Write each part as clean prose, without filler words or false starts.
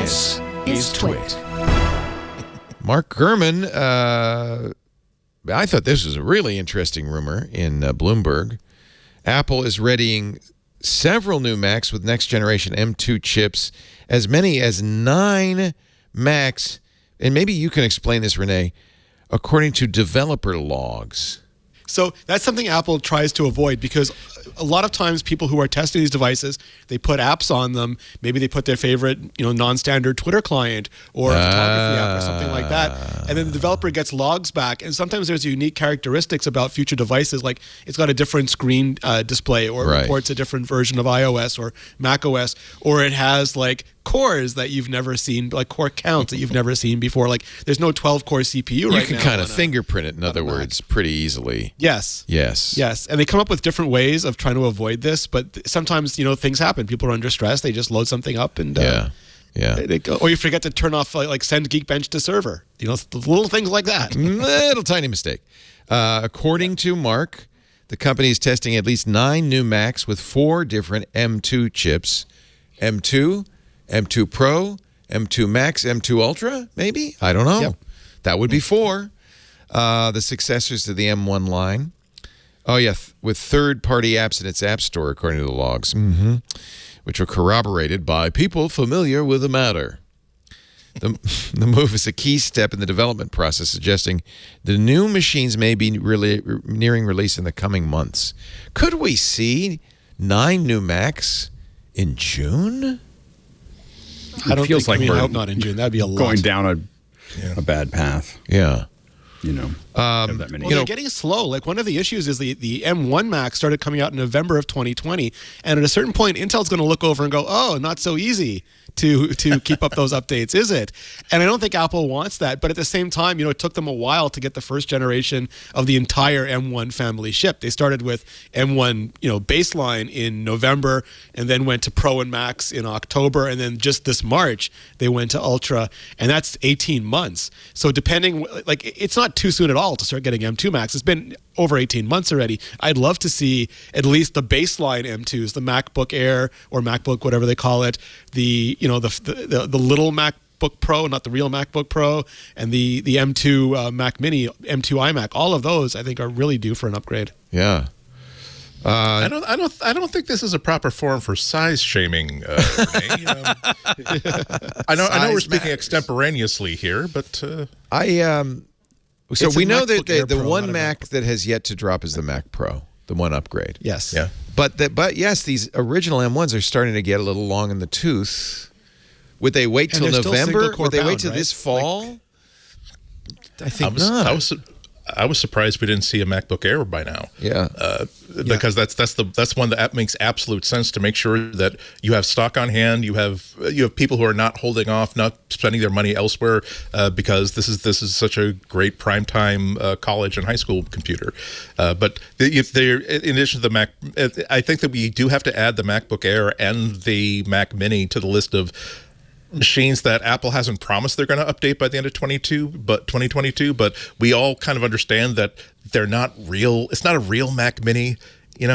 This is TWiT. Mark Gurman, I thought this was a really interesting rumor in Bloomberg. Apple is readying several new Macs with next-generation M2 chips, as many as 9 Macs, and maybe you can explain this, Rene, according to developer logs. So that's something Apple tries to avoid, because a lot of times people who are testing these devices, they put apps on them. Maybe they put their favorite, non-standard Twitter client or a photography app or something like that. And then the developer gets logs back. And sometimes there's unique characteristics about future devices, like it's got a different screen display, or it reports a different version of iOS or macOS, or it has like cores that you've never seen, like core counts that you've never seen before. Like there's no 12-core CPU right now. You can kind of fingerprint it, in other words, pretty easily. Yes. Yes. Yes. And they come up with different ways of trying to avoid this, but sometimes, things happen. People are under stress. They just load something up and they go, or you forget to turn off like send Geekbench to server. Little things like that. Little tiny mistake. According to Mark, the company is testing at least 9 new Macs with 4 different M2 chips. M2, M2 Pro, M2 Max, M2 Ultra, maybe? I don't know. Yep. That would be 4. The successors to the M1 line. Oh, yeah, with third-party apps in its app store, according to the logs, which were corroborated by people familiar with the matter. The move is a key step in the development process, suggesting the new machines may be nearing release in the coming months. Could we see 9 new Macs in June? I hope not in June. That'd be a lot. Going down a bad path. Yeah. That many. They're getting slow. Like one of the issues is the M1 Mac started coming out in November of 2020, and at a certain point, Intel's going to look over and go, "Oh, not so easy to keep up those updates, is it?" And I don't think Apple wants that. But at the same time, it took them a while to get the first generation of the entire M1 family shipped. They started with M1, baseline in November, and then went to Pro and Max in October, and then just this March they went to Ultra, and that's 18 months. So depending, like it's not too soon at all to start getting M2 Max. It's been over 18 months already. I'd love to see at least the baseline M2s, the MacBook Air or MacBook, whatever they call it, the little MacBook Pro, not the real MacBook Pro, and the M2 Mac Mini, M2 iMac. All of those, I think, are really due for an upgrade. Yeah. I don't think this is a proper forum for size shaming. Renee. I know we're speaking extemporaneously here, but so we know that the Pro, one Mac that has yet to drop is the Mac Pro, the one upgrade. Yes. Yeah. But yes, these original M1s are starting to get a little long in the tooth. Would they wait till November? Would they wait till this fall? I think not. I was surprised we didn't see a MacBook Air by now. Yeah. Because that's one that makes absolute sense to make sure that you have stock on hand. You have people who are not holding off, not spending their money elsewhere, because this is such a great primetime college and high school computer. But if they're in addition to the Mac, I think that we do have to add the MacBook Air and the Mac Mini to the list of machines that Apple hasn't promised they're going to update by the end of 2022, but we all kind of understand that they're not real. It's not a real Mac Mini, it's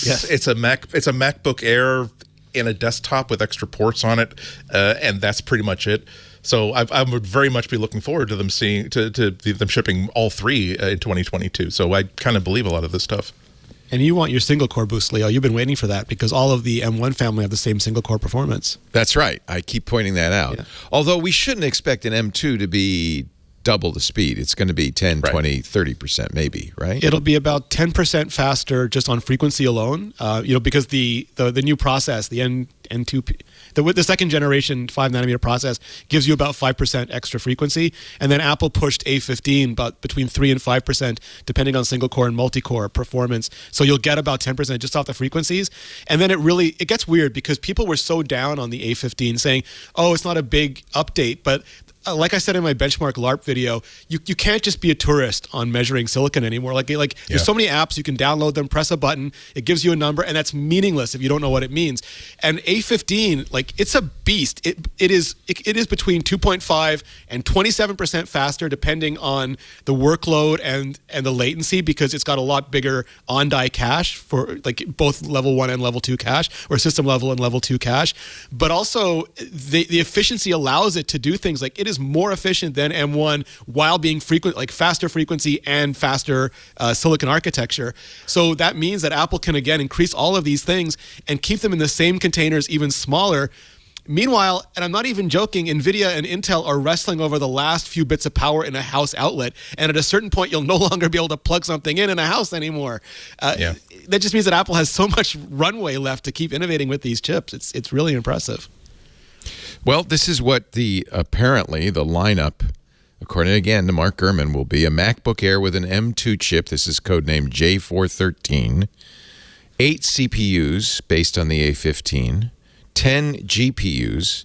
a MacBook Air in a desktop with extra ports on it, and that's pretty much it. So I would very much be looking forward to them them shipping all 3 in 2022. So I kind of believe a lot of this stuff. And you want your single-core boost, Leo. You've been waiting for that because all of the M1 family have the same single-core performance. That's right. I keep pointing that out. Yeah. Although we shouldn't expect an M2 to be double the speed. It's going to be 10, 20, 30% maybe, right? It'll be about 10% faster just on frequency alone, because the new process, the N2, the second generation 5-nanometer process gives you about 5% extra frequency. And then Apple pushed A15 about between 3 and 5%, depending on single core and multi-core performance. So you'll get about 10% just off the frequencies. And then it gets weird because people were so down on the A15 saying, oh, it's not a big update. But like I said in my benchmark LARP video, you can't just be a tourist on measuring silicon anymore. Like there's so many apps, you can download them, press a button, it gives you a number, and that's meaningless if you don't know what it means. And A15, like, it's a beast. It is between 2.5 and 27% faster, depending on the workload and the latency, because it's got a lot bigger on-die cache for like both level 1 and level 2 cache, or system level and level 2 cache. But also the efficiency allows it to do things like it is more efficient than M1 while being faster frequency and faster silicon architecture. So that means that Apple can again increase all of these things and keep them in the same containers, even smaller. Meanwhile, and I'm not even joking, NVIDIA and Intel are wrestling over the last few bits of power in a house outlet. And at a certain point, you'll no longer be able to plug something in a house anymore. That just means that Apple has so much runway left to keep innovating with these chips. It's really impressive. Well, this is what apparently the lineup, according again to Mark Gurman, will be: a MacBook Air with an M2 chip. This is codenamed J413. 8 CPUs based on the A15. 10 GPUs,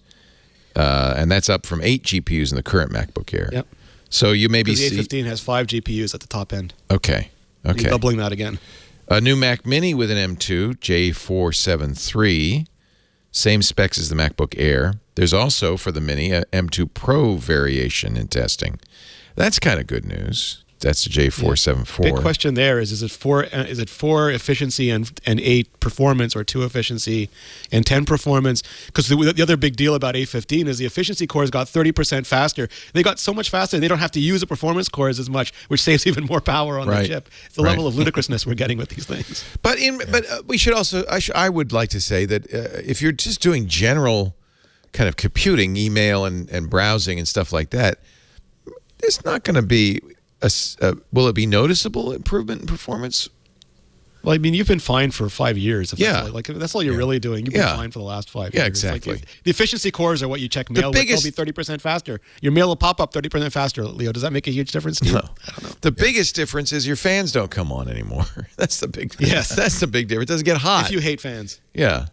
and that's up from 8 GPUs in the current MacBook Air. Yep. So you maybe see the A15 has 5 GPUs at the top end. Okay. You're doubling that again. A new Mac Mini with an M2, J473. Same specs as the MacBook Air. There's also, for the Mini, a M2 Pro variation in testing. That's kind of good news. That's the J474. Big question there is it 4 efficiency and 8 performance, or 2 efficiency and 10 performance? Because the other big deal about A15 is the efficiency cores got 30% faster. They got so much faster they don't have to use the performance cores as much, which saves even more power on the chip. It's the level of ludicrousness we're getting with these things. But we should also, I would like to say that if you're just doing general kind of computing, email and browsing and stuff like that, it's not going to be will it be noticeable improvement in performance? Well, I mean, you've been fine for 5 years. That's all you're really doing. You've been fine for the last 5 years. Yeah, exactly. The efficiency cores are what you check mail with. They'll be 30% faster. Your mail will pop up 30% faster, Leo. Does that make a huge difference to you? No. I don't know. The biggest difference is your fans don't come on anymore. That's the big thing. Yes. That's the big difference. It doesn't get hot. If you hate fans. Yeah.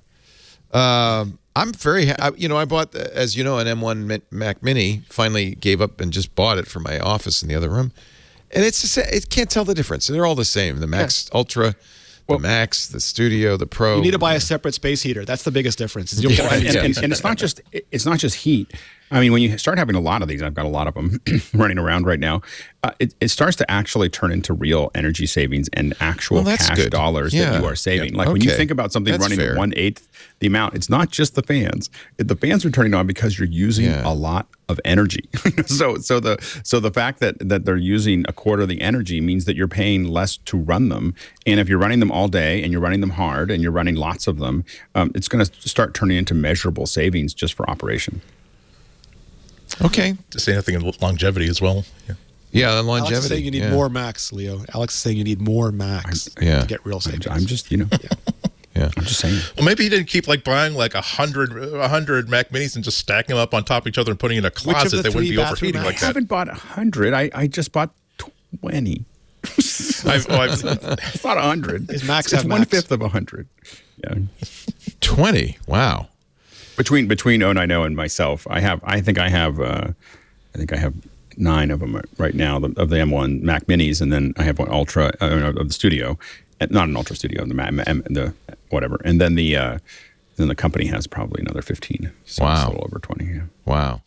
I'm very, I bought, as you know, an M1 Mac Mini. Finally gave up and just bought it for my office in the other room. And it can't tell the difference. They're all the same. The Max Ultra, the Max, the Studio, the Pro. You need to buy a separate space heater. That's the biggest difference. And it's not just heat. I mean, when you start having a lot of these, I've got a lot of them running around right now, it starts to actually turn into real energy savings and actual cash dollars that you are saving. Like when you think about something running at 1/8 the amount, it's not just the fans. The fans are turning on because you're using a lot of energy. So the fact that they're using a quarter of the energy means that you're paying less to run them. And if you're running them all day and you're running them hard and you're running lots of them, it's going to start turning into measurable savings just for operation. Okay. To say nothing in longevity as well. Yeah, the longevity. Alex is saying you need more Macs, Leo. Alex is saying you need more Macs to get real savings. I'm just, I'm just saying. Well, maybe you didn't keep buying 100 Mac Minis and just stacking them up on top of each other and putting in a closet that wouldn't be overheating like that. I haven't bought 100. I just bought 20. I've bought 100. His Macs it's have 1/5 of 100. Yeah. 20. Wow. Between 090 and myself, I think I have 9 of them right now of the M1 Mac Minis, and then I have one Ultra of the Studio, not an Ultra Studio, the whatever, and then the company has probably another 15. So it's a little over 20. Yeah. Wow.